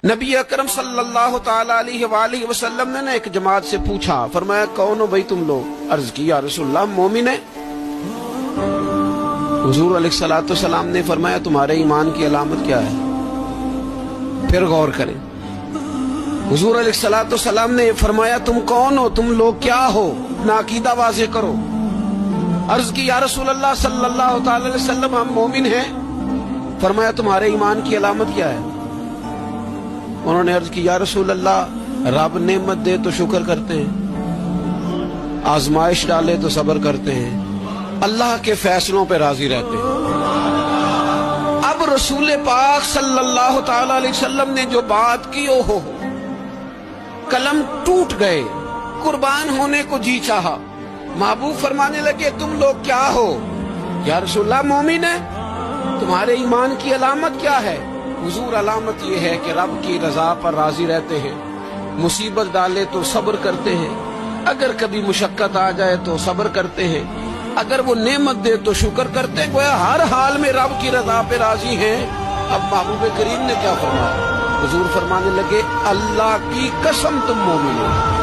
نبی اکرم صلی اللہ تعالی علیہ وآلہ وسلم نے ایک جماعت سے پوچھا، فرمایا کون ہو بھائی تم لوگ؟ عرض کی یا رسول اللہ مومن ہے۔ حضور علیہ السلام نے فرمایا تمہارے ایمان کی علامت کیا ہے؟ پھر غور کریں، حضور علیہ السلام نے فرمایا تم کون ہو، تم لوگ کیا ہو، اپنا عقیدہ واضح کرو۔ عرض کی یا رسول اللہ صلی اللہ تعالی علیہ وسلم ہم مومن ہیں۔ فرمایا تمہارے ایمان کی علامت کیا ہے؟ انہوں نے عرض کی یا رسول اللہ رب نعمت دے تو شکر کرتے ہیں، آزمائش ڈالے تو صبر کرتے ہیں، اللہ کے فیصلوں پہ راضی رہتے ہیں۔ اب رسول پاک صلی اللہ تعالی علیہ وسلم نے جو بات کی ہو قلم ٹوٹ گئے، قربان ہونے کو جی چاہا۔ محبوب فرمانے لگے تم لوگ کیا ہو؟ یا رسول اللہ مومن ہے۔ تمہارے ایمان کی علامت کیا ہے؟ حضور علامت یہ ہے کہ رب کی رضا پر راضی رہتے ہیں، مصیبت ڈالے تو صبر کرتے ہیں، اگر کبھی مشقت آ جائے تو صبر کرتے ہیں، اگر وہ نعمت دے تو شکر کرتے ہیں، گویا ہر حال میں رب کی رضا پہ راضی ہیں۔ اب محبوب کریم نے کیا فرمایا؟ حضور فرمانے لگے اللہ کی قسم تم مومن ہو۔